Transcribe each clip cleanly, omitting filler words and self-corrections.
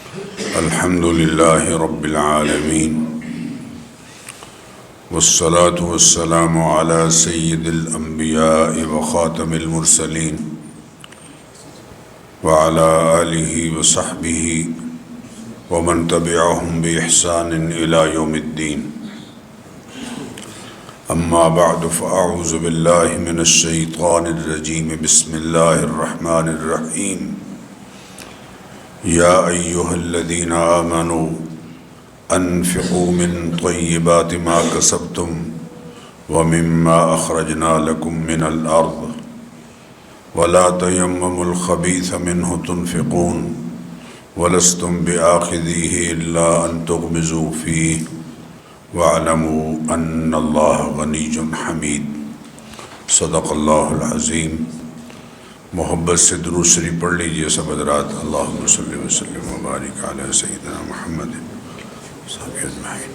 الحمد لله رب العالمين والصلاة والسلام على سيد الأنبياء وخاتم المرسلين وعلى آله وصحبه ومن تبعهم بإحسان إلى يوم الدين. أما بعد فأعوذ بالله من الشيطان الرجيم. بسم الله الرحمن الرحيم. يا أيها الذين آمنوا أنفقوا من طيبات ما كسبتم ومما أخرجنا لكم من الأرض ولا تيمموا الخبيث منه تنفقون ولستم بآخذيه إلا أن تغمزوا فيه واعلموا ان اللہ غنی حمید. صدق اللہ العظیم. محبت سے درود شریف پڑھ لیجئے سب حضرات. اللہم صلی وسلم وبارک علی سیدنا محمد صحابہ اجمعین.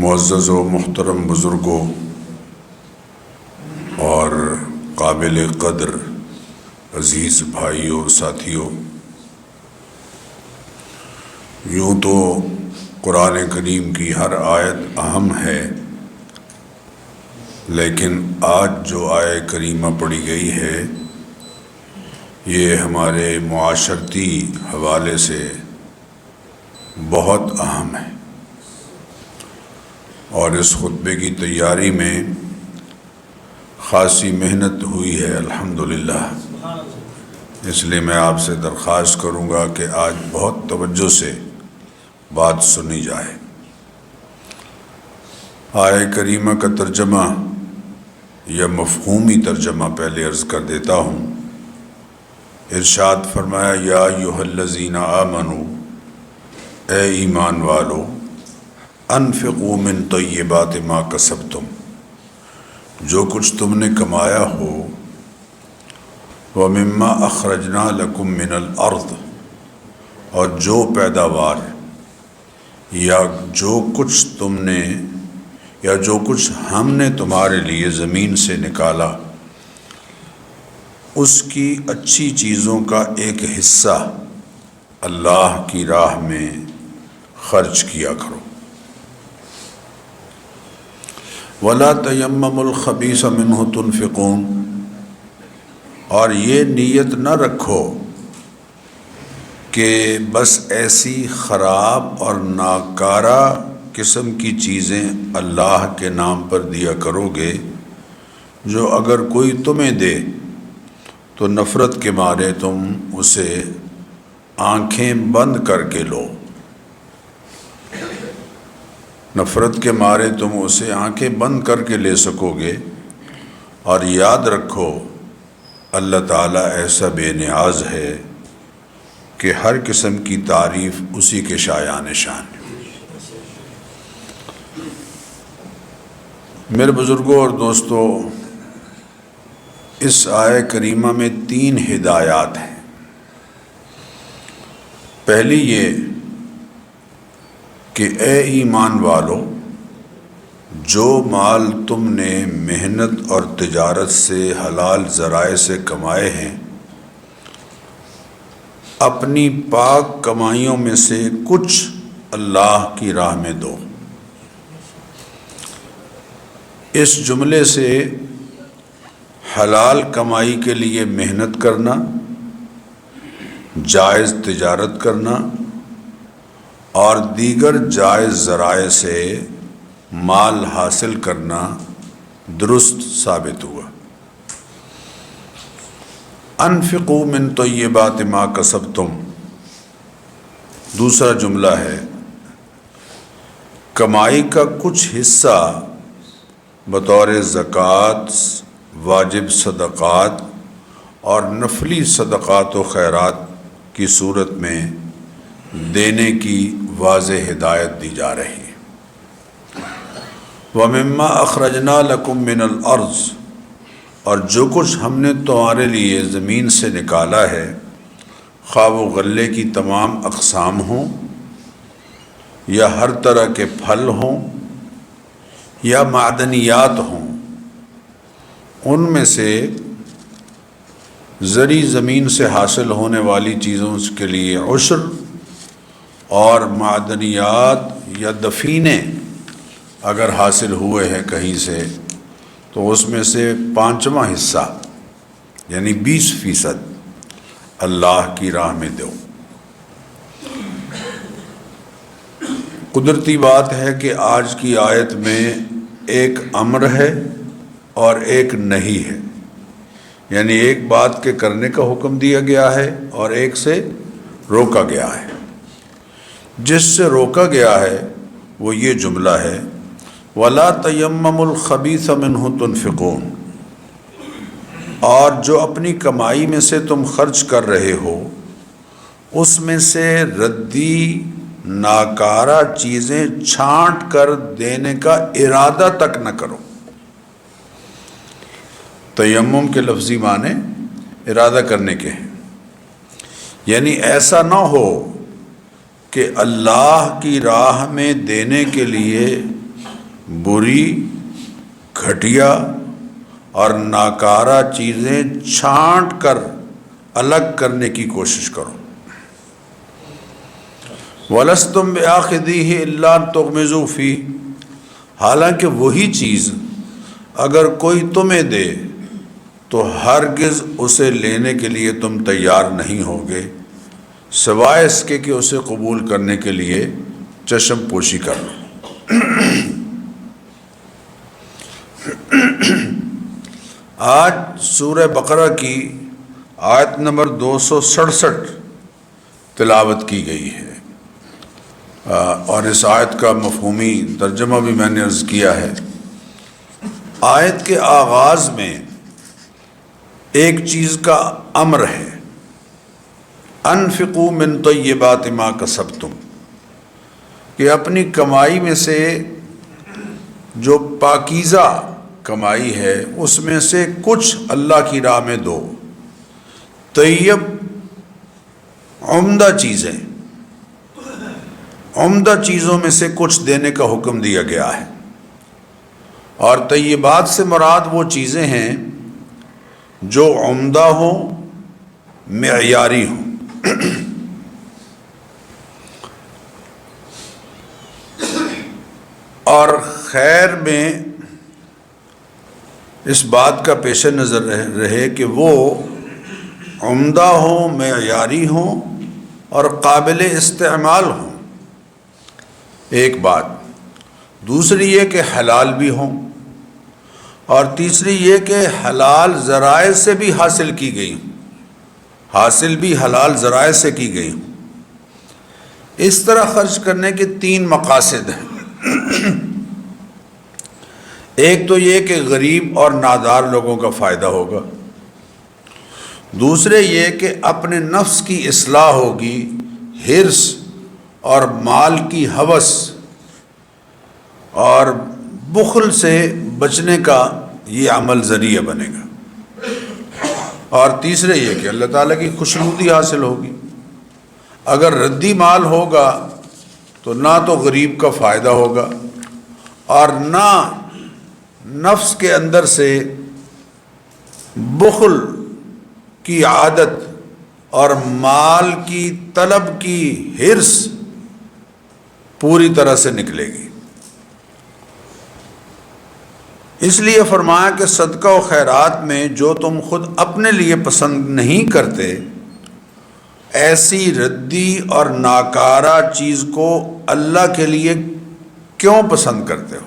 معزز و محترم بزرگوں اور قابل قدر عزیز بھائیوں ساتھیوں، یوں تو قرآن کریم کی ہر آیت اہم ہے، لیکن آج جو آیت کریمہ پڑھی گئی ہے یہ ہمارے معاشرتی حوالے سے بہت اہم ہے، اور اس خطبے کی تیاری میں خاصی محنت ہوئی ہے الحمدللہ. اس لیے میں آپ سے درخواست کروں گا کہ آج بہت توجہ سے بات سنی جائے. آیت کریمہ کا ترجمہ یا مفہومی ترجمہ پہلے عرض کر دیتا ہوں. ارشاد فرمایا یا ایھا الذین آمنوا، اے ایمان والو، انفقوا من طیبات ما کسبتم، جو کچھ تم نے کمایا ہو، وَمِمَّا أَخْرَجْنَا لَكُم مِّنَ الْأَرْضِ، اور جو پیداوار یا جو کچھ تم نے یا جو کچھ ہم نے تمہارے لیے زمین سے نکالا، اس کی اچھی چیزوں کا ایک حصہ اللہ کی راہ میں خرچ کیا کرو. وَلَا تَيَمَّمُوا الْخَبِيثَ مِنْهُ تُنْفِقُونَ، اور یہ نیت نہ رکھو کہ بس ایسی خراب اور ناکارہ قسم کی چیزیں اللہ کے نام پر دیا کرو گے جو اگر کوئی تمہیں دے تو نفرت کے مارے تم اسے آنکھیں بند کر کے لو. نفرت کے مارے تم اسے آنکھیں بند کر کے لے سکو گے. اور یاد رکھو اللہ تعالیٰ ایسا بے نیاز ہے کہ ہر قسم کی تعریف اسی کے شایان شان ہے. میرے بزرگوں اور دوستو، اس آیت کریمہ میں 3 ہدایات ہیں. پہلی یہ کہ اے ایمان والو، جو مال تم نے محنت اور تجارت سے حلال ذرائع سے کمائے ہیں، اپنی پاک کمائیوں میں سے کچھ اللہ کی راہ میں دو. اس جملے سے حلال کمائی کے لیے محنت کرنا، جائز تجارت کرنا اور دیگر جائز ذرائع سے مال حاصل کرنا درست ثابت ہوا. انفقوا من طیبات ما کسبتم، دوسرا جملہ ہے کمائی کا کچھ حصہ بطور زکوٰۃ، واجب صدقات اور نفلی صدقات و خیرات کی صورت میں دینے کی واضح ہدایت دی جا رہی ہے. وَمِمَّا أَخْرَجْنَا لَكُم مِّنَ الْأَرْضِ، اور جو کچھ ہم نے تمہارے لیے زمین سے نکالا ہے، خواہ وہ غلے کی تمام اقسام ہوں یا ہر طرح کے پھل ہوں یا معدنیات ہوں، ان میں سے زرعی زمین سے حاصل ہونے والی چیزوں کے لیے عشر، اور معدنیات یا دفینے اگر حاصل ہوئے ہیں کہیں سے تو اس میں سے 5واں حصہ یعنی 20% اللہ کی راہ میں دو۔ قدرتی بات ہے کہ آج کی آیت میں ایک امر ہے اور ایک نہیں ہے، یعنی ایک بات کے کرنے کا حکم دیا گیا ہے اور ایک سے روکا گیا ہے۔ جس سے روکا گیا ہے وہ یہ جملہ ہے وَلَا تَيَمَّمُوا الْخَبِيثَ مِنْهُ تُنْفِقُونَ، اور جو اپنی کمائی میں سے تم خرچ کر رہے ہو اس میں سے ردی ناکارہ چیزیں چھانٹ کر دینے کا ارادہ تک نہ کرو۔ تیمم کے لفظی معنی ارادہ کرنے کے ہیں، یعنی ایسا نہ ہو کہ اللہ کی راہ میں دینے کے لیے بری، گھٹیا اور ناکارہ چیزیں چھانٹ کر الگ کرنے کی کوشش کرو۔ وَلَسْتُمْ بِآخِذِيهِ إِلَّا أَن تُغْمِضُوا فِيهِ، حالانکہ وہی چیز اگر کوئی تمہیں دے تو ہرگز اسے لینے کے لیے تم تیار نہیں ہوگے سوائے اس کے کہ اسے قبول کرنے کے لیے چشم پوشی کر لو۔ آج سورہ بقرہ کی آیت نمبر 267 تلاوت کی گئی ہے، اور اس آیت کا مفہومی ترجمہ بھی میں نے عرض کیا ہے۔ آیت کے آغاز میں ایک چیز کا امر ہے، انفقوا من طیبات ما کسبتم، کہ اپنی کمائی میں سے جو پاکیزہ کمائی ہے اس میں سے کچھ اللہ کی راہ میں دو۔ طیب عمدہ چیزیں، عمدہ چیزوں میں سے کچھ دینے کا حکم دیا گیا ہے، اور طیبات سے مراد وہ چیزیں ہیں جو عمدہ ہوں، معیاری ہوں۔ اور خیر میں اس بات کا پیش نظر رہے کہ وہ عمدہ ہوں، معیاری ہوں اور قابل استعمال ہوں، ایک بات۔ دوسری یہ کہ حلال بھی ہوں، اور تیسری یہ کہ حلال ذرائع سے بھی حاصل کی گئی ہوں، حاصل بھی حلال ذرائع سے کی گئی ہوں۔ اس طرح خرچ کرنے کے 3 مقاصد ہیں۔ ایک تو یہ کہ غریب اور نادار لوگوں کا فائدہ ہوگا، دوسرے یہ کہ اپنے نفس کی اصلاح ہوگی، حرص اور مال کی ہوس اور بخل سے بچنے کا یہ عمل ذریعہ بنے گا، اور تیسرے یہ کہ اللہ تعالیٰ کی خوشنودی حاصل ہوگی۔ اگر ردی مال ہوگا تو نہ تو غریب کا فائدہ ہوگا اور نہ نفس کے اندر سے بخل کی عادت اور مال کی طلب کی حرص پوری طرح سے نکلے گی۔ اس لیے فرمایا کہ صدقہ و خیرات میں جو تم خود اپنے لیے پسند نہیں کرتے، ایسی ردی اور ناکارہ چیز کو اللہ کے لیے کیوں پسند کرتے ہو؟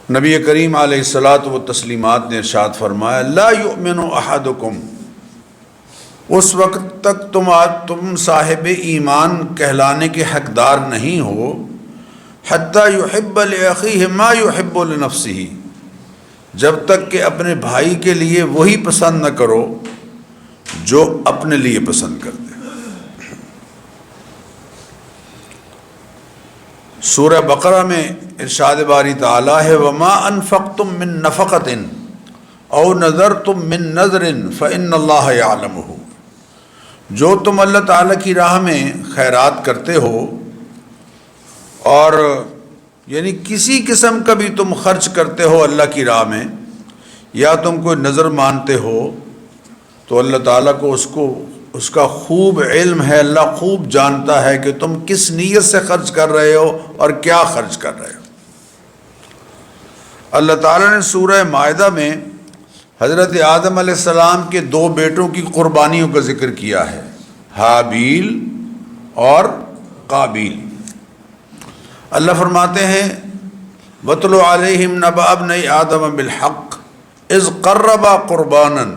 نبی کریم علیہ الصلاۃ والتسلیمات نے ارشاد فرمایا لا یؤمن احدکم، اس وقت تک تم صاحب ایمان کہلانے کے حقدار نہیں ہو حتی یحب لاخیہ ما یحب لنفسہ، جب تک کہ اپنے بھائی کے لیے وہی پسند نہ کرو جو اپنے لیے پسند کرتے۔ سورہ بقرہ میں ارشاد باری تعالیٰ ہے وما انفقتم من نفقۃ او نذرتم من نذر فإن اللہ یعلمہ، جو تم اللہ تعالیٰ کی راہ میں خیرات کرتے ہو اور یعنی کسی قسم کا بھی تم خرچ کرتے ہو اللہ کی راہ میں، یا تم کوئی نظر مانتے ہو، تو اللہ تعالیٰ کو اس کا خوب علم ہے، اللہ خوب جانتا ہے کہ تم کس نیت سے خرچ کر رہے ہو اور کیا خرچ کر رہے ہو۔ اللہ تعالیٰ نے سورہ مائدہ میں حضرت آدم علیہ السلام کے 2 بیٹوں کی قربانیوں کا ذکر کیا ہے، حابیل اور قابیل۔ اللہ فرماتے ہیں وَاتْلُ عَلَيْهِمْ نَبَأَ ابْنَيْ آدَمَ بِالْحَقِّ اِذْ قَرَّبَا قُرْبَانًا،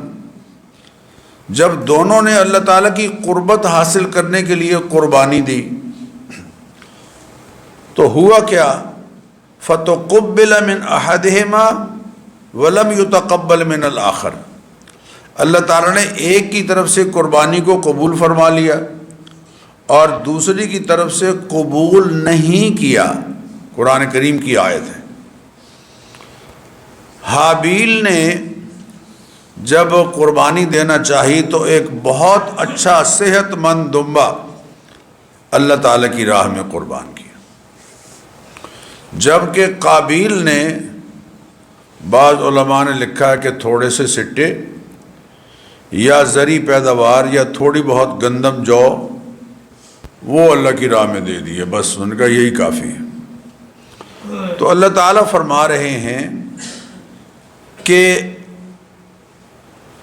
جب دونوں نے اللہ تعالیٰ کی قربت حاصل کرنے کے لیے قربانی دی تو ہوا کیا؟ فَتُقُبِّلَ مِنْ أَحَدِهِمَا وَلَمْ يُتَقَبَّلْ مِنَ الْآخَرِ، اللہ تعالیٰ نے ایک کی طرف سے قربانی کو قبول فرما لیا اور دوسری کی طرف سے قبول نہیں کیا۔ قرآن کریم کی آیت ہے۔ حابیل نے جب قربانی دینا چاہی تو ایک بہت اچھا صحت مند دمبا اللہ تعالیٰ کی راہ میں قربان کیا، جبکہ قابیل نے، بعض علماء نے لکھا ہے کہ تھوڑے سے سٹے یا زرعی پیداوار یا تھوڑی بہت گندم جو وہ اللہ کی راہ میں دے دیے، بس ان کا یہی کافی ہے۔ تو اللہ تعالیٰ فرما رہے ہیں کہ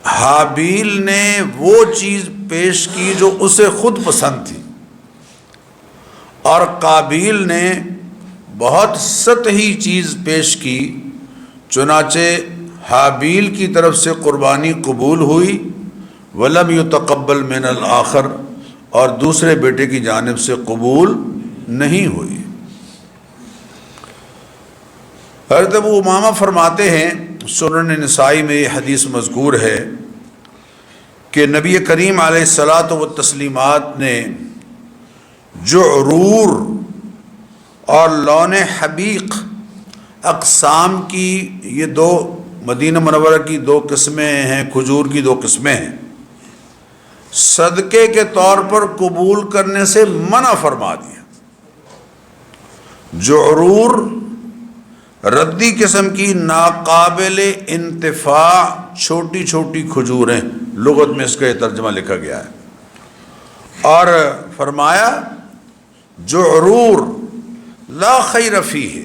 حابیل نے وہ چیز پیش کی جو اسے خود پسند تھی، اور قابیل نے بہت سطحی چیز پیش کی، چنانچہ حابیل کی طرف سے قربانی قبول ہوئی، وَلَمْ يُتَقَبَّلْ مِنَ الْآخَرِ، اور دوسرے بیٹے کی جانب سے قبول نہیں ہوئی۔ حضرت ابو امامہ فرماتے ہیں، سنن نسائی میں یہ حدیث مذکور ہے کہ نبی کریم علیہ الصلاۃ والتسلیمات نے جعرور اور لون حبیق اقسام کی، یہ 2 مدینہ منورہ کی 2 قسمیں ہیں، کھجور کی 2 قسمیں ہیں، صدقے کے طور پر قبول کرنے سے منع فرما دیا۔ جعرور ردی قسم کی ناقابل انتفاع چھوٹی چھوٹی کھجوریں، لغت میں اس کا یہ ترجمہ لکھا گیا ہے، اور فرمایا جعرور لا خیر فیہ،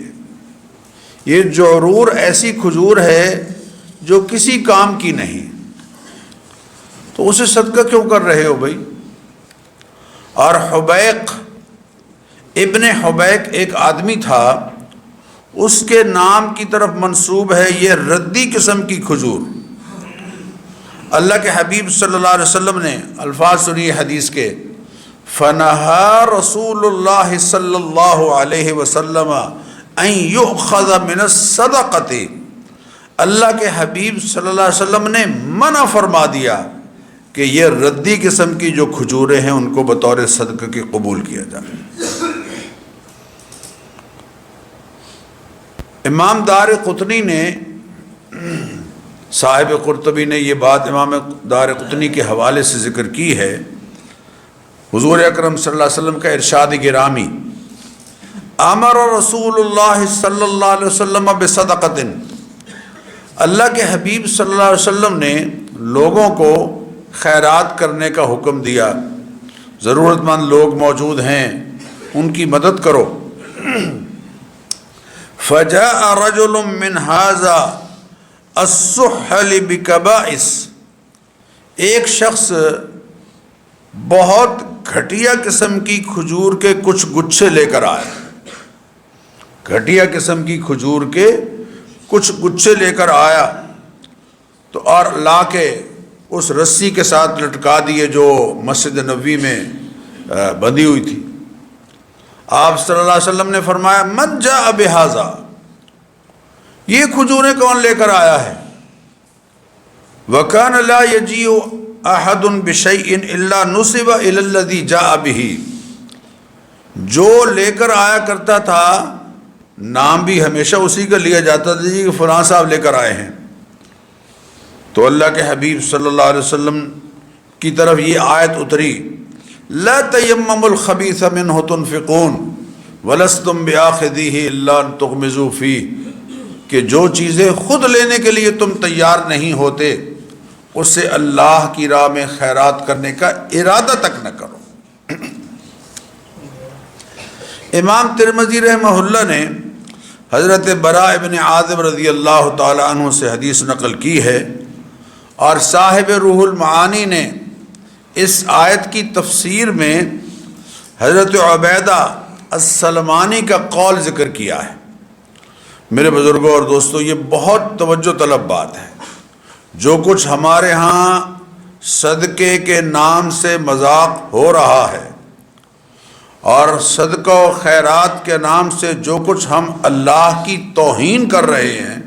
یہ جعرور ایسی کھجور ہے جو کسی کام کی نہیں، تو اسے صدقہ کیوں کر رہے ہو بھائی؟ اور حبیق ابن حبیق ایک آدمی تھا، اس کے نام کی طرف منسوب ہے یہ ردی قسم کی کھجور۔ اللہ کے حبیب صلی اللہ علیہ وسلم نے الفاظ سنی حدیث کے، فَنَهَا رسول اللہ صلی اللہ علیہ وسلم ان یؤخذ من الصدقۃ، اللہ کے حبیب صلی اللہ علیہ وسلم نے منع فرما دیا کہ یہ ردی قسم کی جو کھجوریں ہیں ان کو بطور صدقہ کے قبول کیا جائے۔ امام دار قطنی نے، صاحب قرطبی نے یہ بات امام دار قطنی کے حوالے سے ذکر کی ہے، حضور اکرم صلی اللہ علیہ وسلم کا ارشاد گرامی، امر رسول اللہ صلی اللہ علیہ وسلم بصدقۃ، اللہ کے حبیب صلی اللہ علیہ وسلم نے لوگوں کو خیرات کرنے کا حکم دیا، ضرورت مند لوگ موجود ہیں ان کی مدد کرو۔ فجاء رجل من هذا السحل بکبائس، ایک شخص بہت گھٹیا قسم کی کھجور کے کچھ گچھے لے کر آیا، گھٹیا قسم کی کھجور کے کچھ گچھے لے کر آیا، تو اور لا کے اس رسی کے ساتھ لٹکا دیے جو مسجد نبوی میں بندھی ہوئی تھی۔ آپ صلی اللہ علیہ وسلم نے فرمایا من جاء بہذا، یہ کھجوریں کون لے کر آیا ہے؟ وَكَانَ لَا يَجِيءُ أَحَدٌ بِشَيْءٍ إِلَّا نُسِبَ إِلَى الَّذِي جَاءَ بِهِ، جو لے کر آیا کرتا تھا نام بھی ہمیشہ اسی کا لیا جاتا تھا کہ فلاں صاحب لے کر آئے ہیں۔ تو اللہ کے حبیب صلی اللہ علیہ وسلم کی طرف یہ آیت اتری، لا تیمموا الخبیث منہ تنفقون وَلَسْتُمْ بِآخِذِيهِ إِلَّا أَن تُغْمِضُوا فِيهِ، کہ جو چیزیں خود لینے کے لیے تم تیار نہیں ہوتے اس سے اللہ کی راہ میں خیرات کرنے کا ارادہ تک نہ کرو۔ امام ترمذی رحمہ اللہ نے حضرت براء ابن عازب رضی اللہ تعالی عنہ سے حدیث نقل کی ہے، اور صاحب روح المعانی نے اس آیت کی تفسیر میں حضرت عبیدہ السلمانی کا قول ذکر کیا ہے۔ میرے بزرگوں اور دوستو، یہ بہت توجہ طلب بات ہے۔ جو کچھ ہمارے ہاں صدقے کے نام سے مذاق ہو رہا ہے، اور صدقہ و خیرات کے نام سے جو کچھ ہم اللہ کی توہین کر رہے ہیں،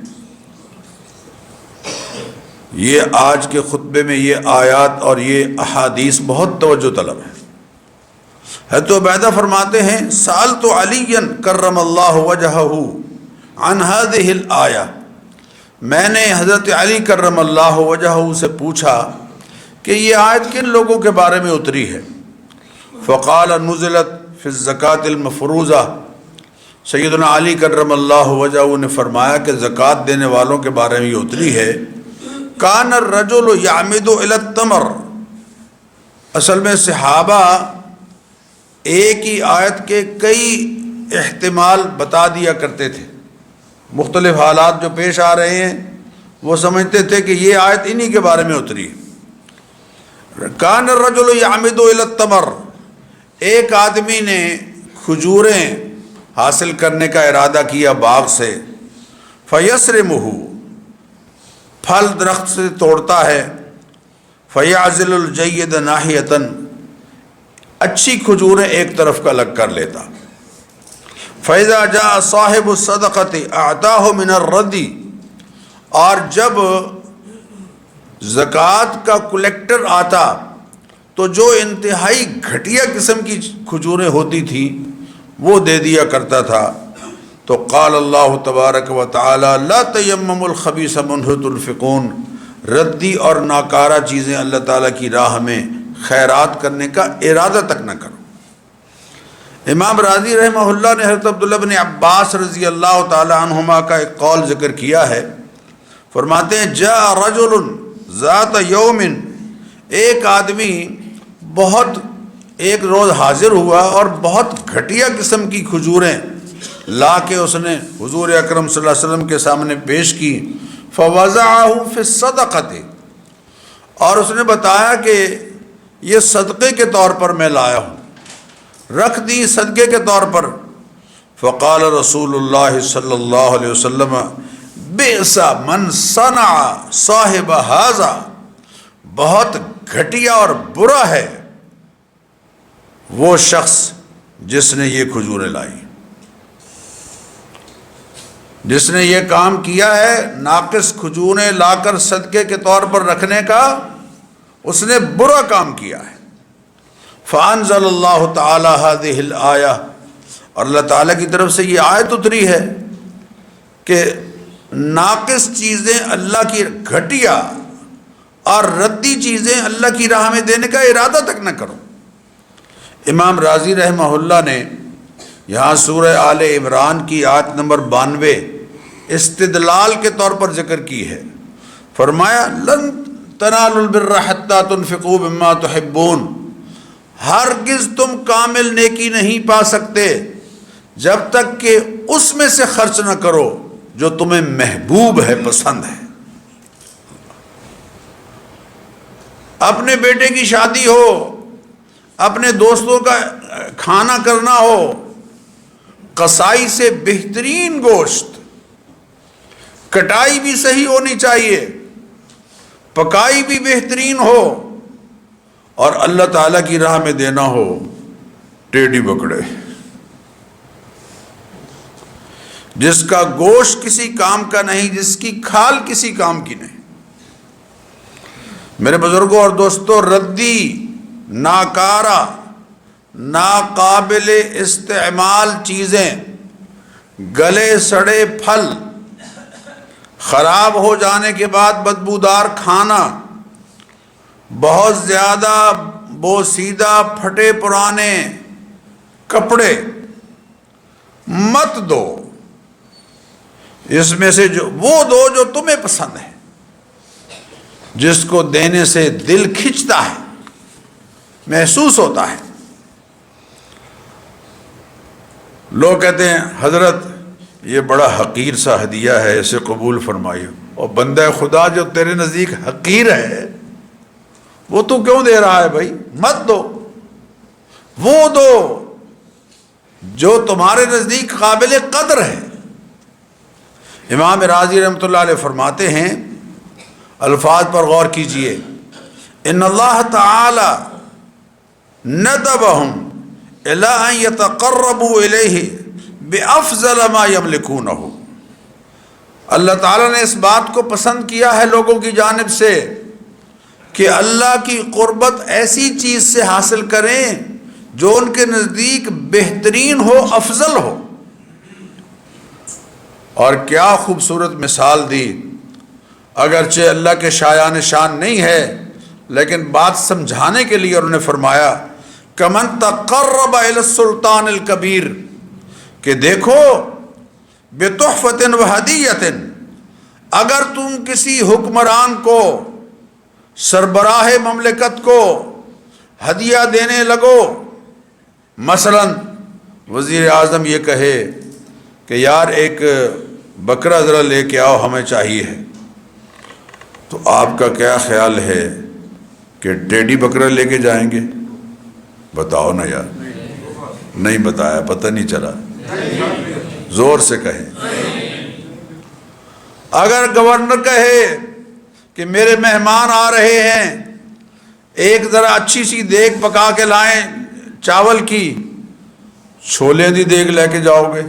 یہ آج کے خطبے میں یہ آیات اور یہ احادیث بہت توجہ طلب ہے۔ حضرت عبیدہ فرماتے ہیں، سألت علی کرم اللہ وجہہ عن هذه الآیہ، میں نے حضرت علی کرم اللہ وجہہ سے پوچھا کہ یہ آیت کن لوگوں کے بارے میں اتری ہے؟ فقال نزلت فی الزکاة المفروضہ، سیدنا علی کرم اللہ وجہہ نے فرمایا کہ زکوٰۃ دینے والوں کے بارے میں یہ اتری ہے۔ کان الرجل یعمد الی التمر، اصل میں صحابہ ایک ہی آیت کے کئی احتمال بتا دیا کرتے تھے۔ مختلف حالات جو پیش آ رہے ہیں وہ سمجھتے تھے کہ یہ آیت انہی کے بارے میں اتری ہے۔ کان الرجل یعمد الی التمر، ایک آدمی نے کھجوریں حاصل کرنے کا ارادہ کیا باغ سے، فیسرمہ، پھل درخت سے توڑتا ہے، فیعزل الجید ناحیۃً، اچھی کھجوریں ایک طرف کا الگ کر لیتا۔ فَإِذَا جَاءَ صَاحِبُ الصَّدَقَةِ أَعْطَاهُ مِنَ الرَّدِّ، اور جب زکوٰۃ کا کلیکٹر آتا تو جو انتہائی گھٹیا قسم کی کھجوریں ہوتی تھیں وہ دے دیا کرتا تھا۔ تو قال اللہ تبارک و تعالی لا تیمموا الخبیث منہ تنفقون، ردی اور ناکارہ چیزیں اللہ تعالیٰ کی راہ میں خیرات کرنے کا ارادہ تک نہ کرو۔ امام راضی رحمہ اللہ نے حضرت عبداللہ بن عباس رضی اللہ تعالی عنہما کا ایک قول ذکر کیا ہے، فرماتے ہیں جاء رجل ذات یوم، ایک آدمی ایک روز حاضر ہوا اور بہت گھٹیا قسم کی کھجوریں لا کے اس نے حضور اکرم صلی اللہ علیہ وسلم کے سامنے پیش کی۔ فوضعہ فی الصدقۃ، اور اس نے بتایا کہ یہ صدقے کے طور پر میں لایا ہوں، رکھ دی صدقے کے طور پر۔ فقال رسول اللہ صلی اللہ علیہ وسلم بئس من صنع صاحب ھذا، بہت گھٹیا اور برا ہے وہ شخص جس نے یہ کھجوریں لائی، جس نے یہ کام کیا ہے ناقص کھجوریں لا کر صدقے کے طور پر رکھنے کا، اس نے برا کام کیا ہے۔ فانزل اللہ تعالی هذه الآیہ، اور اللہ تعالیٰ کی طرف سے یہ آیت اتری ہے کہ ناقص چیزیں اللہ کی، گھٹیا اور ردی چیزیں اللہ کی راہ میں دینے کا ارادہ تک نہ کرو۔ امام راضی رحمہ اللہ نے یہاں سورہ آل عمران کی آیت نمبر 92 استدلال کے طور پر ذکر کی ہے، فرمایا لن تنالوا البر حتى تنفقوا مما تحبون، ہرگز تم کامل نیکی نہیں پا سکتے جب تک کہ اس میں سے خرچ نہ کرو جو تمہیں محبوب ہے، پسند ہے۔ اپنے بیٹے کی شادی ہو، اپنے دوستوں کا کھانا کرنا ہو، قصائی سے بہترین گوشت، کٹائی بھی صحیح ہونی چاہیے، پکائی بھی بہترین ہو، اور اللہ تعالیٰ کی راہ میں دینا ہو ٹیڑھی بکڑے، جس کا گوشت کسی کام کا نہیں، جس کی کھال کسی کام کی نہیں۔ میرے بزرگوں اور دوستوں، ردی، ناکارہ، ناقابل استعمال چیزیں، گلے سڑے پھل، خراب ہو جانے کے بعد بدبودار کھانا، بہت زیادہ بوسیدہ پھٹے پرانے کپڑے، مت دو، اس میں سے وہ دو جو تمہیں پسند ہے، جس کو دینے سے دل کھنچتا ہے، محسوس ہوتا ہے۔ لوگ کہتے ہیں حضرت یہ بڑا حقیر سا ہدیہ ہے، اسے قبول فرمائیے۔ اور بندہ خدا جو تیرے نزدیک حقیر ہے وہ تو کیوں دے رہا ہے بھائی؟ مت دو، وہ دو جو تمہارے نزدیک قابل قدر ہے۔ امام راضی رحمۃ اللہ علیہ فرماتے ہیں، الفاظ پر غور کیجئے، ان اللہ تعالی ندبہم الی ان یتقربوا الیہ بافضل ما یملکونہ۔ اللہ تعالیٰ نے اس بات کو پسند کیا ہے لوگوں کی جانب سے کہ اللہ کی قربت ایسی چیز سے حاصل کریں جو ان کے نزدیک بہترین ہو، افضل ہو۔ اور کیا خوبصورت مثال دی، اگرچہ اللہ کے شایان شان نہیں ہے لیکن بات سمجھانے کے لیے انہوں نے فرمایا کمن تقرب الی السلطان الکبیر، کہ دیکھو بتحفۃ و ہدیۃ، اگر تم کسی حکمران کو، سربراہ مملکت کو ہدیہ دینے لگو، مثلا وزیر اعظم یہ کہے کہ یار ایک بکرا ذرا لے کے آؤ ہمیں چاہیے ہے، تو آپ کا کیا خیال ہے کہ ٹیڈی بکرا لے کے جائیں گے؟ بتاؤ نا یار، نہیں بتایا، پتہ نہیں چلا، زور سے کہیں۔ اگر گورنر کہے کہ میرے مہمان آ رہے ہیں، ایک ذرا اچھی سی دیگ پکا کے لائیں چاول کی، چھولے دی دیگ لے کے جاؤ گے؟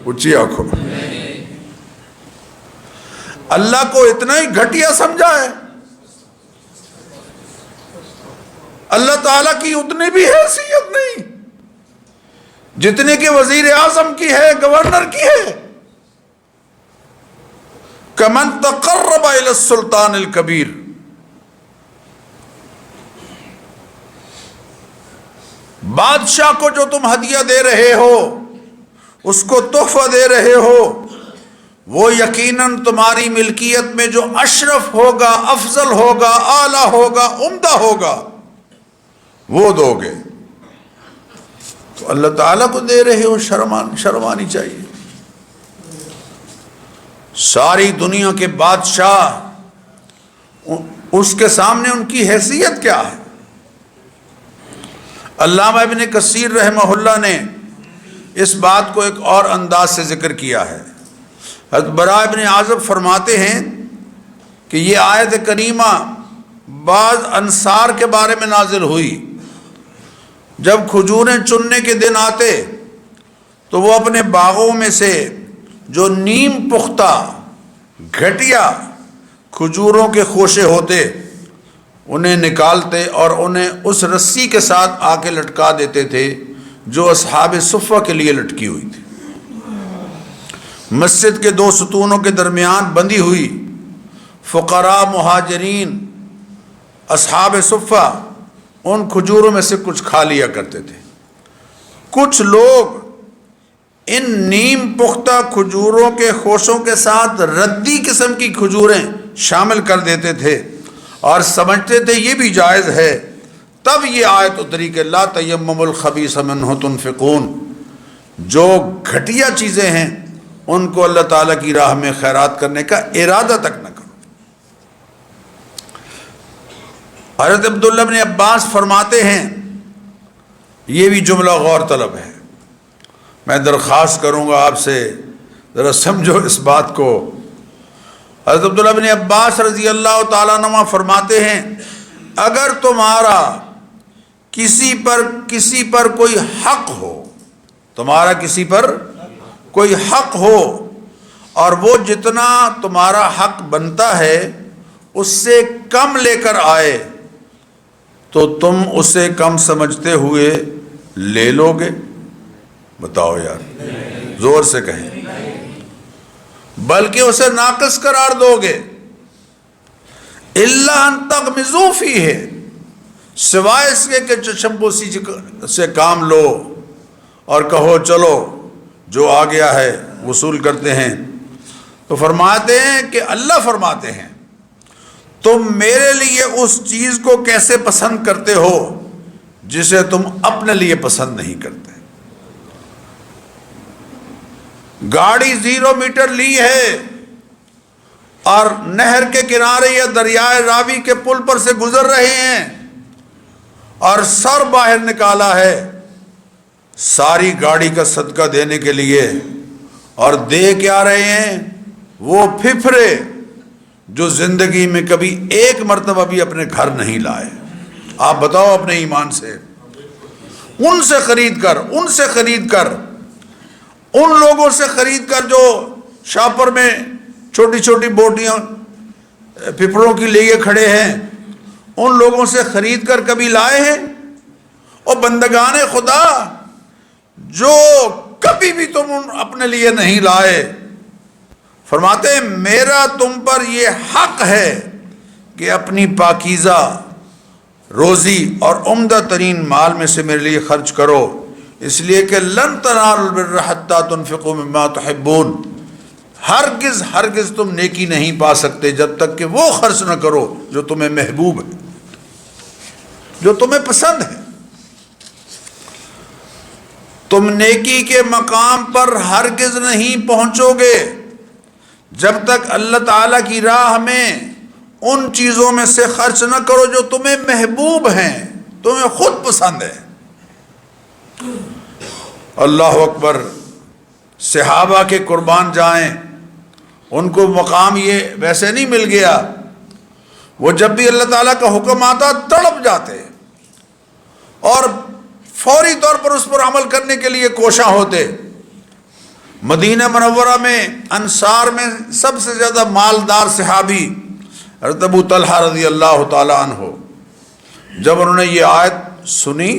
اونچی آنکھوں۔ اللہ کو اتنا ہی گھٹیا سمجھا ہے؟ اللہ تعالیٰ کی اتنی بھی حیثیت نہیں جتنے کہ وزیر اعظم کی ہے، گورنر کی ہے۔ کمن تقرب الی السلطان الکبیر، بادشاہ کو جو تم ہدیہ دے رہے ہو، اس کو تحفہ دے رہے ہو، وہ یقیناً تمہاری ملکیت میں جو اشرف ہوگا، افضل ہوگا، اعلیٰ ہوگا، عمدہ ہوگا، وہ دو گے۔ تو اللہ تعالیٰ کو دے رہے ہو، شرمانی چاہیے۔ ساری دنیا کے بادشاہ، اس کے سامنے ان کی حیثیت کیا ہے؟ علامہ ابن کثیر رحمہ اللہ نے اس بات کو ایک اور انداز سے ذکر کیا ہے۔ حضرت براء ابن عازب فرماتے ہیں کہ یہ آیت کریمہ بعض انصار کے بارے میں نازل ہوئی۔ جب کھجوریں چننے کے دن آتے تو وہ اپنے باغوں میں سے جو نیم پختہ گھٹیا کھجوروں کے خوشے ہوتے انہیں نکالتے اور انہیں اس رسی کے ساتھ آ کے لٹکا دیتے تھے جو اصحاب صفہ کے لیے لٹکی ہوئی تھی۔ مسجد کے دو ستونوں کے درمیان بندھی ہوئی فقراء، مہاجرین، اصحاب صفہ ان کھجوروں میں سے کچھ کھا لیا کرتے تھے۔ کچھ لوگ ان نیم پختہ کھجوروں کے خوشوں کے ساتھ ردی قسم کی کھجوریں شامل کر دیتے تھے اور سمجھتے تھے یہ بھی جائز ہے۔ تب یہ آیت اتری کہ لا تیمموا الخبیث منہ تنفقون، جو گھٹیا چیزیں ہیں ان کو اللہ تعالیٰ کی راہ میں خیرات کرنے کا ارادہ تک نہ کرو۔ حضرت عبداللہ بن عباس فرماتے ہیں، یہ بھی جملہ غور طلب ہے، میں درخواست کروں گا آپ سے ذرا سمجھو اس بات کو۔ حضرت عبداللہ بن عباس رضی اللہ تعالیٰ عنہ فرماتے ہیں، اگر تمہارا کسی پر کوئی حق ہو، تمہارا کسی پر کوئی حق ہو اور وہ جتنا تمہارا حق بنتا ہے اس سے کم لے کر آئے تو تم اسے کم سمجھتے ہوئے لے لو گے؟ بتاؤ یار، زور سے کہیں۔ بلکہ اسے ناقص قرار دو گے۔ الا ان تغمضوا فیہ، سوائے اس کے کہ چشم پوشی سے کام لو اور کہو چلو جو آ گیا ہے وصول کرتے ہیں۔ تو فرماتے ہیں کہ اللہ فرماتے ہیں تم میرے لیے اس چیز کو کیسے پسند کرتے ہو جسے تم اپنے لیے پسند نہیں کرتے۔ گاڑی 0 میٹر لی ہے اور نہر کے کنارے یا دریائے راوی کے پل پر سے گزر رہے ہیں اور سر باہر نکالا ہے ساری گاڑی کا صدقہ دینے کے لیے، اور دے کیا رہے ہیں؟ وہ پھپھرے جو زندگی میں کبھی ایک مرتبہ بھی اپنے گھر نہیں لائے۔ آپ بتاؤ اپنے ایمان سے، ان سے خرید کر ان لوگوں سے خرید کر جو شاپر میں چھوٹی چھوٹی بوٹیاں پھپھروں کی لیے کھڑے ہیں، ان لوگوں سے خرید کر کبھی لائے ہیں؟ اور بندگان خدا جو کبھی بھی تم اپنے لیے نہیں لائے، فرماتے ہیں میرا تم پر یہ حق ہے کہ اپنی پاکیزہ روزی اور عمدہ ترین مال میں سے میرے لیے خرچ کرو، اس لیے کہ لن تنالوا البر حتی تنفقوا مما تحبون، ہرگز تم نیکی نہیں پا سکتے جب تک کہ وہ خرچ نہ کرو جو تمہیں محبوب ہے، جو تمہیں پسند ہے۔ تم نیکی کے مقام پر ہرگز نہیں پہنچو گے جب تک اللہ تعالیٰ کی راہ میں ان چیزوں میں سے خرچ نہ کرو جو تمہیں محبوب ہیں، تمہیں خود پسند ہے۔ اللہ اکبر، صحابہ کے قربان جائیں، ان کو مقام یہ ویسے نہیں مل گیا، وہ جب بھی اللہ تعالیٰ کا حکم آتا تڑپ جاتے اور فوری طور پر اس پر عمل کرنے کے لیے کوشاں ہوتے۔ مدینہ منورہ میں انصار میں سب سے زیادہ مالدار صحابی حضرت ابو طلحہ رضی اللہ تعالی عنہ، جب انہوں نے یہ آیت سنی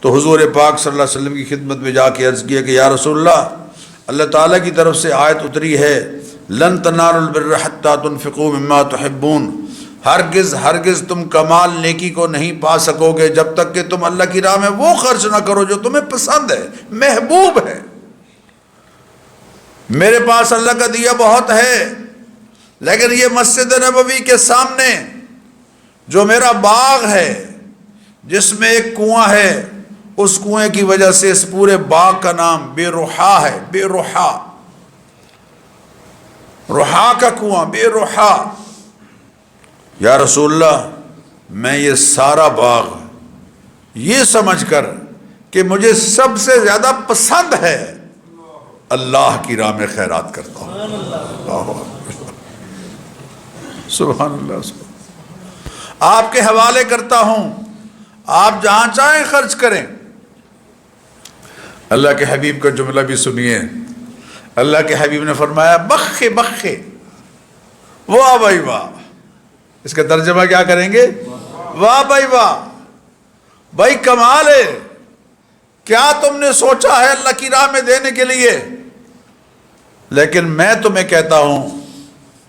تو حضور پاک صلی اللہ علیہ وسلم کی خدمت میں جا کے عرض کیا کہ یا رسول اللہ، اللہ تعالیٰ کی طرف سے آیت اتری ہے لن تنالوا البر حتی تنفقوا مما تحبون، ہرگز تم کمال نیکی کو نہیں پا سکو گے جب تک کہ تم اللہ کی راہ میں وہ خرچ نہ کرو جو تمہیں پسند ہے، محبوب ہے۔ میرے پاس اللہ کا دیا بہت ہے، لیکن یہ مسجد نبوی کے سامنے جو میرا باغ ہے جس میں ایک کنواں ہے، اس کنویں کی وجہ سے اس پورے باغ کا نام بے روحا ہے، بے روحا، روحا کا کنواں، بے روحا۔ یا رسول اللہ، میں یہ سارا باغ یہ سمجھ کر کہ مجھے سب سے زیادہ پسند ہے اللہ کی راہ میں خیرات کرتا ہوں۔ اللہ سبحان اللہ، آپ کے حوالے کرتا ہوں، آپ جہاں چاہیں خرچ کریں۔ اللہ کے حبیب کا جملہ بھی سنیے، اللہ کے حبیب نے فرمایا بخے بخے، واہ بھائی واہ۔ اس کا ترجمہ کیا کریں گے؟ واہ بھائی واہ، بھائی کمال ہے، کیا تم نے سوچا ہے اللہ کی راہ میں دینے کے لیے؟ لیکن میں تمہیں کہتا ہوں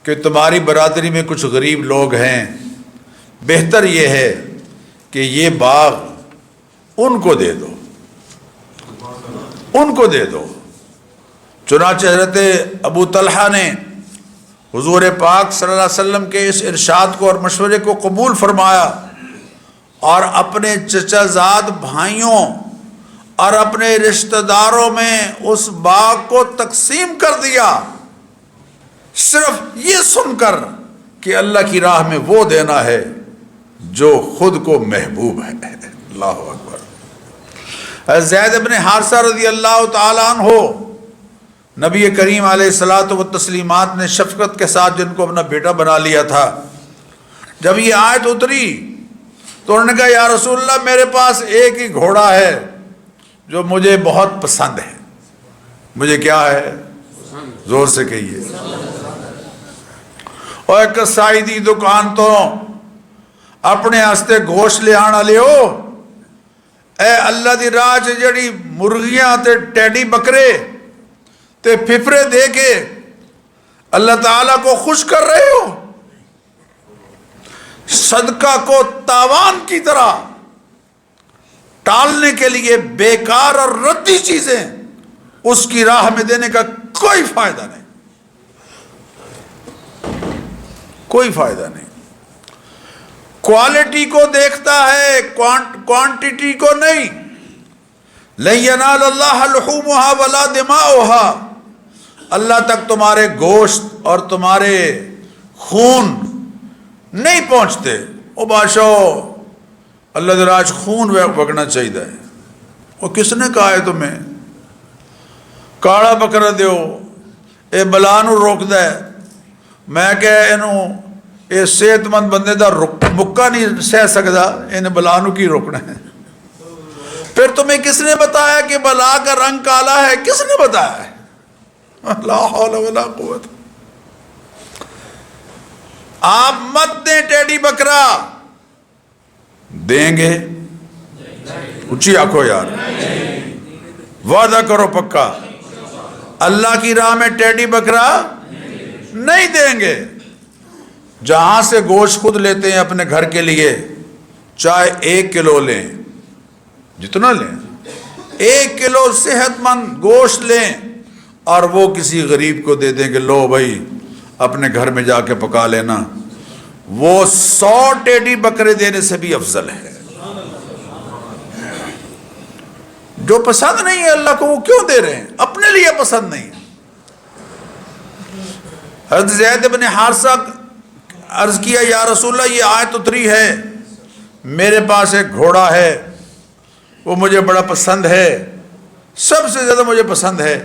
کہ تمہاری برادری میں کچھ غریب لوگ ہیں، بہتر یہ ہے کہ یہ باغ ان کو دے دو، ان کو دے دو۔ چنانچہ حضرت ابو طلحہ نے حضور پاک صلی اللہ علیہ وسلم کے اس ارشاد کو اور مشورے کو قبول فرمایا اور اپنے چچا زاد بھائیوں اور اپنے رشتہ داروں میں اس باغ کو تقسیم کر دیا، صرف یہ سن کر کہ اللہ کی راہ میں وہ دینا ہے جو خود کو محبوب ہے۔ اللہ اکبر۔ زید بن حارثہ رضی اللہ تعالیٰ عنہ، نبی کریم علیہ الصلاۃ والتسلیمات نے شفقت کے ساتھ جن کو اپنا بیٹا بنا لیا تھا، جب یہ آیت اتری تو انہوں نے کہا یا رسول اللہ، میرے پاس ایک ہی گھوڑا ہے جو مجھے بہت پسند ہے۔ مجھے کیا ہے؟ زور سے کہیے۔ اور ایک کسائی دی دکان تو اپنے ہستے گوشت لے آنا لیو، اے اللہ دی راہ چ جڑی مرغیاں تے ٹیڈی بکرے تے پھپھرے دے کے اللہ تعالیٰ کو خوش کر رہے ہو، صدقہ کو تاوان کی طرح ٹالنے کے لیے بیکار اور ردی چیزیں اس کی راہ میں دینے کا کوئی فائدہ نہیں، کوئی فائدہ نہیں۔ کوالٹی کو دیکھتا ہے، کوانٹٹی کو نہیں۔ لن ینال اللہ لحومها ولا دماؤها، اللہ تک تمہارے گوشت اور تمہارے خون نہیں پہنچتے۔ او بادشاہ اللہ دراج خون وگنا چاہیے، وہ کس نے کہا ہے تمہیں؟ کاڑا بکرا دیو اے بلا نو روک دے، میں کہ انہوں اے صحت مند بندے دا مکہ نہیں سہ سکتا، انہیں بلا نو کی روکنا ہے؟ پھر تمہیں کس نے بتایا کہ بلا کا رنگ کالا ہے؟ کس نے بتایا ہے؟ لا حول ولا قوت۔ آپ مت دیں ٹیڈی بکرا، دیں گے؟ اونچی آنکھو یار، وعدہ کرو پکا، اللہ کی راہ میں ٹیڈی بکرا نہیں دیں گے۔ جہاں سے گوشت خود لیتے ہیں اپنے گھر کے لیے، چاہے 1 کلو لیں، جتنا لیں، 1 کلو صحت مند گوشت لیں اور وہ کسی غریب کو دے دیں کہ لو بھائی اپنے گھر میں جا کے پکا لینا، وہ 100 ٹیڈی بکرے دینے سے بھی افضل ہے۔ جو پسند نہیں ہے اللہ کو وہ کیوں دے رہے ہیں؟ اپنے لیے پسند نہیں ہے۔ حضرت زید بن حارثہ عرض کیا یا رسول اللہ یہ آیت اتری ہے، میرے پاس ایک گھوڑا ہے، وہ مجھے بڑا پسند ہے، سب سے زیادہ مجھے پسند ہے،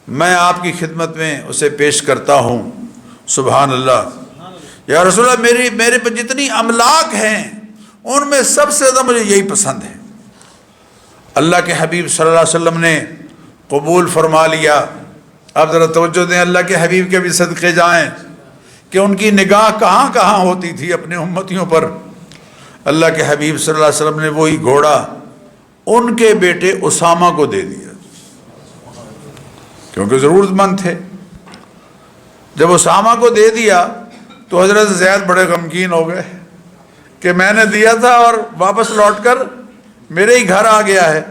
میں آپ کی خدمت میں اسے پیش کرتا ہوں۔ سبحان اللہ، یا رسول اللہ میرے پہ جتنی املاک ہیں ان میں سب سے زیادہ مجھے یہی پسند ہے۔ اللہ کے حبیب صلی اللہ علیہ وسلم نے قبول فرما لیا۔ اب ذرا توجہ دیں، اللہ کے حبیب کے بھی صدقے جائیں کہ ان کی نگاہ کہاں کہاں ہوتی تھی اپنے امتیوں پر۔ اللہ کے حبیب صلی اللہ علیہ وسلم نے وہی گھوڑا ان کے بیٹے اسامہ کو دے دیا، کیونکہ ضرورت مند تھے۔ جب اسامہ کو دے دیا تو حضرت زید بڑے غمگین ہو گئے کہ میں نے دیا تھا اور واپس لوٹ کر میرے ہی گھر آ گیا ہے۔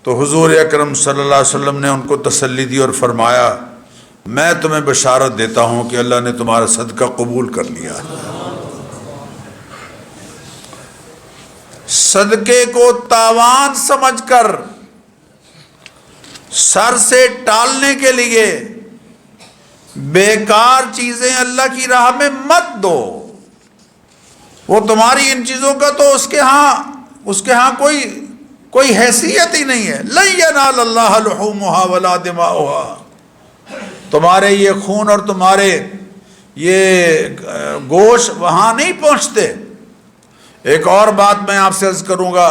تو حضور اکرم صلی اللہ علیہ وسلم نے ان کو تسلی دی اور فرمایا میں تمہیں بشارت دیتا ہوں کہ اللہ نے تمہارا صدقہ قبول کر لیا۔ صدقے کو تاوان سمجھ کر سر سے ٹالنے کے لیے بیکار چیزیں اللہ کی راہ میں مت دو۔ وہ تمہاری ان چیزوں کا تو اس کے ہاں کوئی حیثیت ہی نہیں ہے۔ لن ینال اللہ لحومها ولا دماؤها، تمہارے یہ خون اور تمہارے یہ گوشت وہاں نہیں پہنچتے۔ ایک اور بات میں آپ سے عرض کروں گا،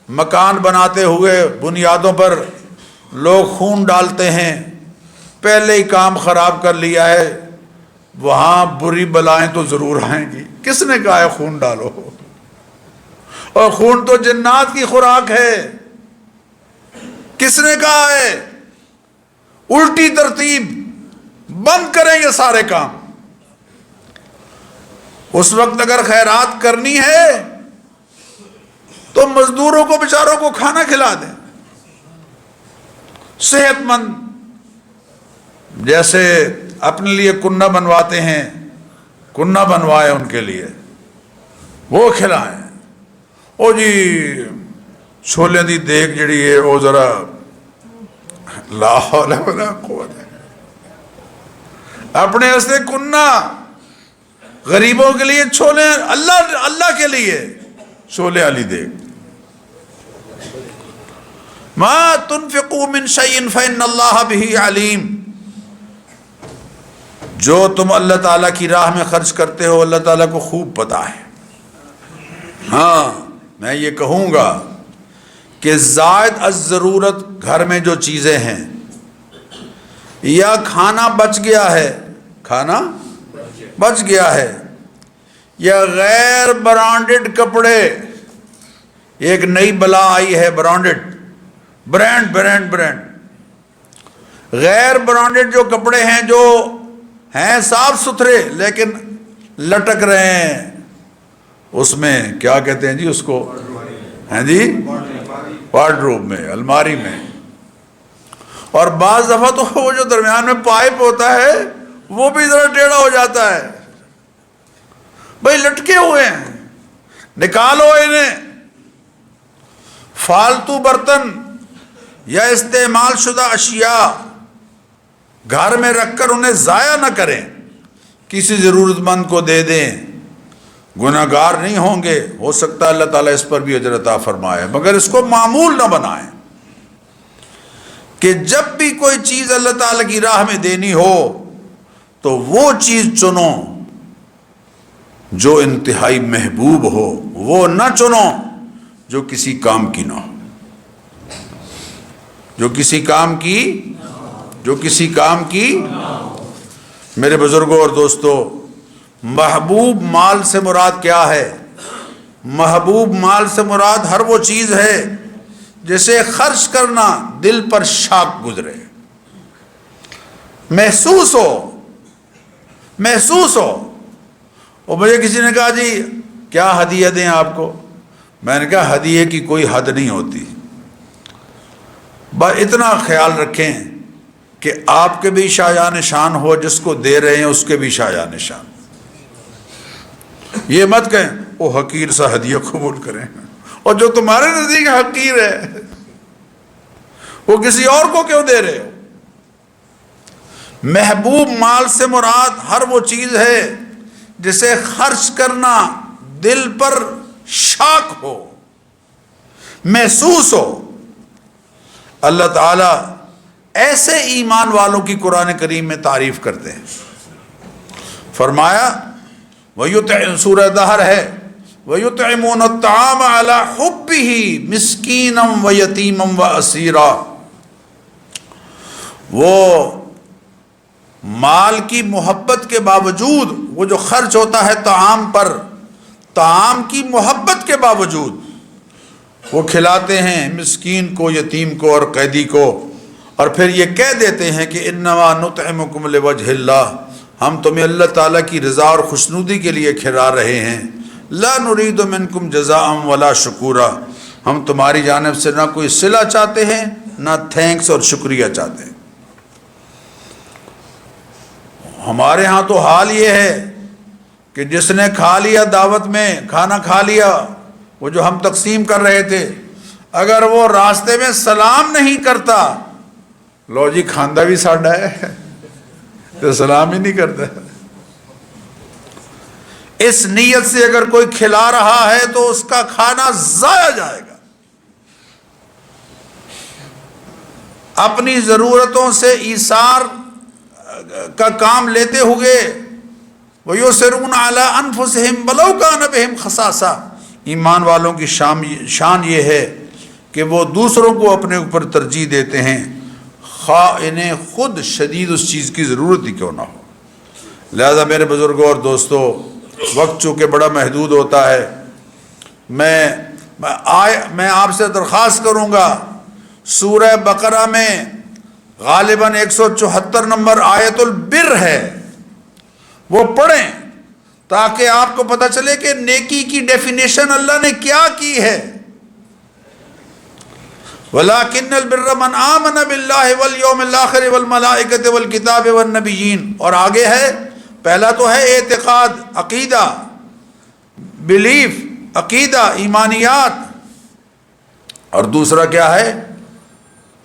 مکان بناتے ہوئے بنیادوں پر لوگ خون ڈالتے ہیں، پہلے ہی کام خراب کر لیا ہے، وہاں بری بلائیں تو ضرور آئیں گی۔ کس نے کہا ہے خون ڈالو؟ اور خون تو جنات کی خوراک ہے۔ کس نے کہا ہے؟ الٹی ترتیب، بند کریں یہ سارے کام۔ اس وقت اگر خیرات کرنی ہے تو مزدوروں کو بیچاروں کو کھانا کھلا دیں، صحت مند، جیسے اپنے لیے کنہ بنواتے ہیں، کنہ بنوائے ان کے لیے، وہ کھلائیں۔ او جی چھولے دی دیگ جڑی ہے وہ ذرا لا حول ولا قوت ہے، اپنے واسطے کنہ، غریبوں کے لیے چھولے، اللہ کے لیے چھولے والی دیگ۔ ما تنفقوا من شيء فإن الله به علیم، جو تم اللہ تعالیٰ کی راہ میں خرچ کرتے ہو اللہ تعالیٰ کو خوب پتہ ہے۔ ہاں میں یہ کہوں گا کہ زائد از ضرورت گھر میں جو چیزیں ہیں، یا کھانا بچ گیا ہے، کھانا بچ گیا ہے، یا غیر برانڈڈ کپڑے، ایک نئی بلا آئی ہے برانڈ، غیر برانڈڈ جو کپڑے ہیں، جو ہیں صاف ستھرے لیکن لٹک رہے ہیں، اس میں کیا کہتے ہیں جی اس کو، ہیں جی وارڈروب میں، الماری میں، اور بعض دفعہ تو وہ جو درمیان میں پائپ ہوتا ہے وہ بھی ذرا ٹیڑھا ہو جاتا ہے. بھائی لٹکے ہوئے ہیں، نکالو انہیں. فالتو برتن یا استعمال شدہ اشیاء گھر میں رکھ کر انہیں ضائع نہ کریں، کسی ضرورت مند کو دے دیں، گناہگار نہیں ہوں گے. ہو سکتا ہے اللہ تعالیٰ اس پر بھی اجر عطا فرمائے، مگر اس کو معمول نہ بنائیں کہ جب بھی کوئی چیز اللہ تعالیٰ کی راہ میں دینی ہو تو وہ چیز چنو جو انتہائی محبوب ہو، وہ نہ چنو جو کسی کام کی نہ ہو، جو کسی کام کی. میرے بزرگوں اور دوستو، محبوب مال سے مراد کیا ہے؟ محبوب مال سے مراد ہر وہ چیز ہے جسے خرچ کرنا دل پر شاک گزرے، محسوس ہو. اور مجھے کسی نے کہا جی کیا ہدیہ دیں آپ کو؟ میں نے کہا ہدیے کی کوئی حد نہیں ہوتی، بس اتنا خیال رکھیں کہ آپ کے بھی شایان شان ہو، جس کو دے رہے ہیں اس کے بھی شایان شان. یہ مت کہیں وہ حقیر سا ہدیہ قبول کریں، اور جو تمہارے نزدیک حقیر ہے وہ کسی اور کو کیوں دے رہے ہو؟ محبوب مال سے مراد ہر وہ چیز ہے جسے خرچ کرنا دل پر شاک ہو، محسوس ہو. اللہ تعالیٰ ایسے ایمان والوں کی قرآن کریم میں تعریف کرتے ہیں. فرمایا سورہ دہر ہے وَيُطْعِمُونَ الطَّعَامَ عَلَى حُبِّهِ مِسْكِينًا وَيَتِيمًا وَأَسِيرًا. وہ مال کی محبت کے باوجود، وہ جو خرچ ہوتا ہے طعام پر، طعام کی محبت کے باوجود وہ کھلاتے ہیں مسکین کو، یتیم کو اور قیدی کو، اور پھر یہ کہہ دیتے ہیں کہ انما نطعمکم لوجہ اللہ، ہم تمہیں اللہ تعالیٰ کی رضا اور خوشنودی کے لیے کھلا رہے ہیں. لا نرید منکم جزاء ولا شکورا، ہم تمہاری جانب سے نہ کوئی صلہ چاہتے ہیں نہ تھینکس اور شکریہ چاہتے ہیں. ہمارے ہاں تو حال یہ ہے کہ جس نے کھا لیا، دعوت میں کھانا کھا لیا، وہ جو ہم تقسیم کر رہے تھے، اگر وہ راستے میں سلام نہیں کرتا، لو جی کھاندہ بھی ساڈا ہے تو سلام ہی نہیں کرتا. اس نیت سے اگر کوئی کھلا رہا ہے تو اس کا کھانا ضائع جائے گا. اپنی ضرورتوں سے ایثار کا کام لیتے ہوئے وَيُسِرُونَ عَلَىٰ أَنفُسِهِمْ وَلَوْ كَانَ بِهِمْ خَصَاصَةٌ. ایمان والوں کی شان یہ ہے کہ وہ دوسروں کو اپنے اوپر ترجیح دیتے ہیں، خواہ انہیں خود شدید اس چیز کی ضرورت ہی کیوں نہ ہو. لہذا میرے بزرگوں اور دوستوں، وقت چونکہ بڑا محدود ہوتا ہے، میں آپ سے درخواست کروں گا، سورہ بقرہ میں غالباً 174 نمبر آیت البر ہے، وہ پڑھیں تاکہ آپ کو پتہ چلے کہ نیکی کی ڈیفینیشن اللہ نے کیا کی ہے. وَلَٰكِنَّ الْبِرَّ مَنْ آمَنَ بِاللَّهِ وَالْيَوْمِ الْآخِرِ وَالْمَلَائِكَةِ وَالْكِتَابِ وَالنَّبِيِّينَ. اور آگے ہے، پہلا تو ہے اعتقاد، عقیدہ، بلیف، عقیدہ، ایمانیات، اور دوسرا کیا ہے؟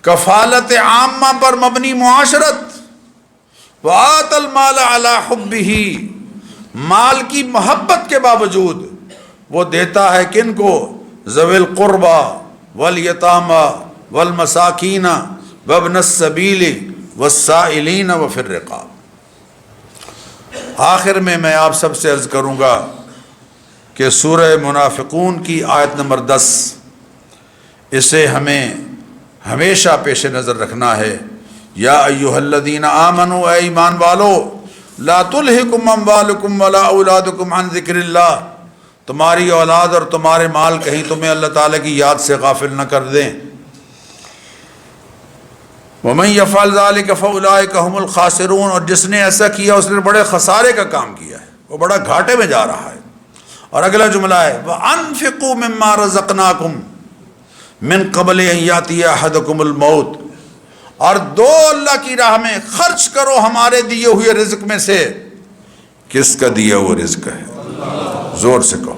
کفالت عامہ پر مبنی معاشرت. وَآتَ الْمَالَ عَلَىٰ حُبِّهِ، مال کی محبت کے باوجود وہ دیتا ہے کن کو؟ ذوی القربى والیتامى والمساکین وابن السبیل والسائلین وفی الرقاب. آخر میں آپ سب سے عرض کروں گا کہ سورہ منافقون کی آیت نمبر 10، اسے ہمیں ہمیشہ پیش نظر رکھنا ہے. یا ایھا الذین آمنوا، اے ایمان والو، لا تلہکم اموالکم ولا اولادکم عن ذکر اللہ، تمہاری اولاد اور تمہارے مال کہیں تمہیں اللہ تعالیٰ کی یاد سے غافل نہ کر دیں. ومن یفعل ذلک فاولئک هم الخاسرون، اور جس نے ایسا کیا اس نے بڑے خسارے کا کام کیا ہے، وہ بڑا گھاٹے میں جا رہا ہے. اور اگلا جملہ ہے وَأَنفِقُوا مِمَّا رَزَقْنَاكُمْ مِن قَبْلِ أَن يَأْتِيَ أَحَدَكُمُ الْمَوْتُ، اور دو اللہ کی راہ میں، خرچ کرو ہمارے دیے ہوئے رزق میں سے۔ کس کا دیا ہوا رزق ہے؟ زور سے کہو۔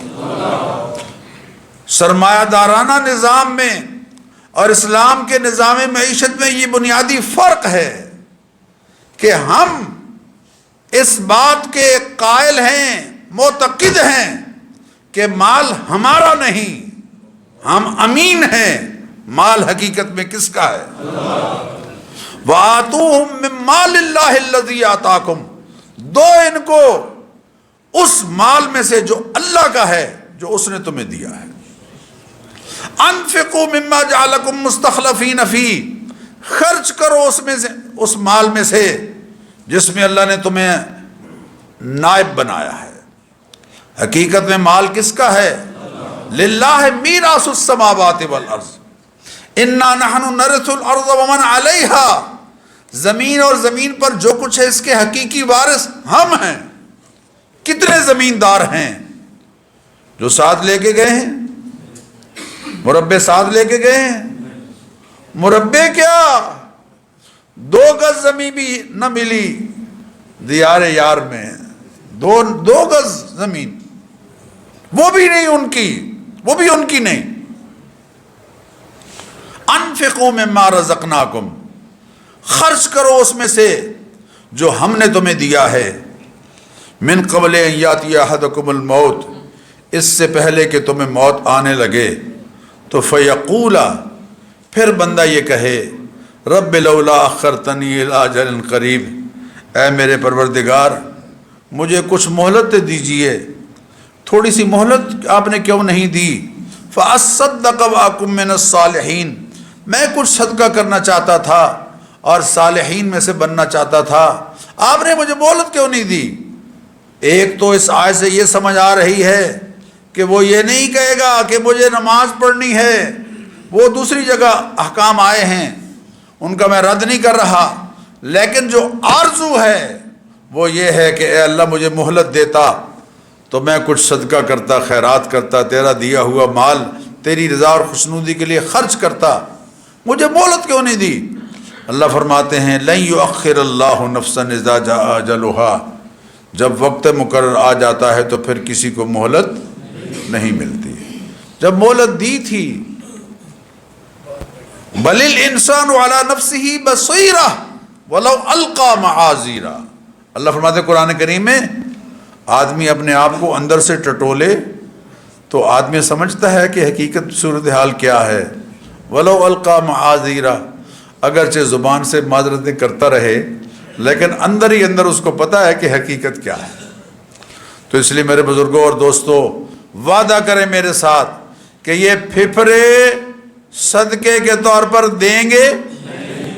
سرمایہ دارانہ نظام میں اور اسلام کے نظام معیشت میں یہ بنیادی فرق ہے کہ ہم اس بات کے قائل ہیں، معتقد ہیں کہ مال ہمارا نہیں، ہم امین ہیں۔ مال حقیقت میں کس کا ہے؟ وَآتُوهُم مِّن مَّالِ اللَّهِ الَّذِي آتَاكُمْ، دو ان کو اس مال میں سے جو اللہ کا ہے، جو اس نے تمہیں دیا ہے۔ انفقوا مما جعلکم مستخلفین فیہ، خرچ کرو اس میں سے، اس مال میں سے جس میں اللہ نے تمہیں نائب بنایا ہے۔ حقیقت میں مال کس کا ہے؟ للہ میراث السماوات والارض انا نحن نرث الارض ومن علیہا، زمین اور زمین پر جو کچھ ہے اس کے حقیقی وارث ہم ہیں۔ کتنے زمیندار ہیں جو ساتھ لے کے گئے ہیں؟ مربے ساتھ لے کے گئے ہیں؟ مربے کیا، 2 گز زمین بھی نہ ملی دیار یار میں، 2 گز زمین، وہ بھی نہیں ان کی، وہ بھی ان کی نہیں۔ انفقوا مما رزقناکم، خرچ کرو اس میں سے جو ہم نے تمہیں دیا ہے۔ من قبل ان یاتی احدکم الموت، اس سے پہلے کہ تمہیں موت آنے لگے تو فیقولا، پھر بندہ یہ کہے رب لولا اخرتنی الی اجل قریب، اے میرے پروردگار مجھے کچھ مہلت دیجئے، تھوڑی سی مہلت آپ نے کیوں نہیں دی؟ فاصدق واکن من الصالحین، میں کچھ صدقہ کرنا چاہتا تھا اور صالحین میں سے بننا چاہتا تھا، آپ نے مجھے مہلت کیوں نہیں دی؟ ایک تو اس آیت سے یہ سمجھ آ رہی ہے کہ وہ یہ نہیں کہے گا کہ مجھے نماز پڑھنی ہے، وہ دوسری جگہ احکام آئے ہیں ان کا میں رد نہیں کر رہا، لیکن جو آرزو ہے وہ یہ ہے کہ اے اللہ مجھے مہلت دیتا تو میں کچھ صدقہ کرتا، خیرات کرتا، تیرا دیا ہوا مال تیری رضا اور خوشنودی کے لیے خرچ کرتا، مجھے مہلت کیوں نہیں دی؟ اللہ فرماتے ہیں لن یؤخر اللہ نفسا اذا جاء اجلها، جب وقت مقرر آ جاتا ہے تو پھر کسی کو مہلت نہیں ملتی۔ جب مہلت دی تھی بل الانسان علی نفسہ بصیرہ ولو القی معاذیرہ، اللہ فرماتے ہیں قرآن کریم میں آدمی اپنے آپ کو اندر سے ٹٹولے تو آدمی سمجھتا ہے کہ حقیقت صورتحال کیا ہے۔ ولو القی معاذیرہ، اگرچہ زبان سے معذرتیں کرتا رہے لیکن اندر ہی اندر اس کو پتہ ہے کہ حقیقت کیا ہے۔ تو اس لیے میرے بزرگوں اور دوستوں، وعدہ کریں میرے ساتھ کہ یہ پھپھرے صدقے کے طور پر دیں گے؟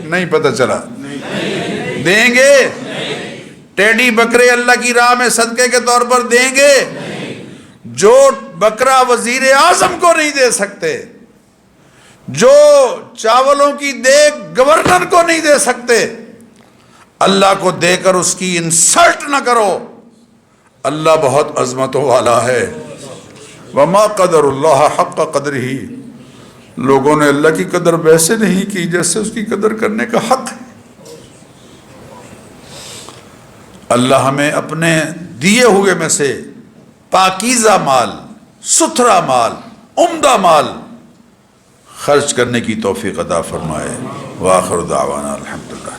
نہیں پتہ چلا؟ دیں گے؟ ٹیڈی بکرے اللہ کی راہ میں صدقے کے طور پر دیں گے؟ جو بکرا وزیر اعظم کو نہیں دے سکتے، جو چاولوں کی دیگ گورنر کو نہیں دے سکتے، اللہ کو دے کر اس کی انسلٹ نہ کرو۔ اللہ بہت عظمتوں والا ہے۔ وما قدر اللہ حق قدرہ، لوگوں نے اللہ کی قدر ویسے نہیں کی جیسے اس کی قدر کرنے کا حق ہے۔ اللہ ہمیں اپنے دیے ہوئے میں سے پاکیزہ مال، ستھرا مال، عمدہ مال خرچ کرنے کی توفیق عطا فرمائے۔ وآخر دعوانا الحمدللہ۔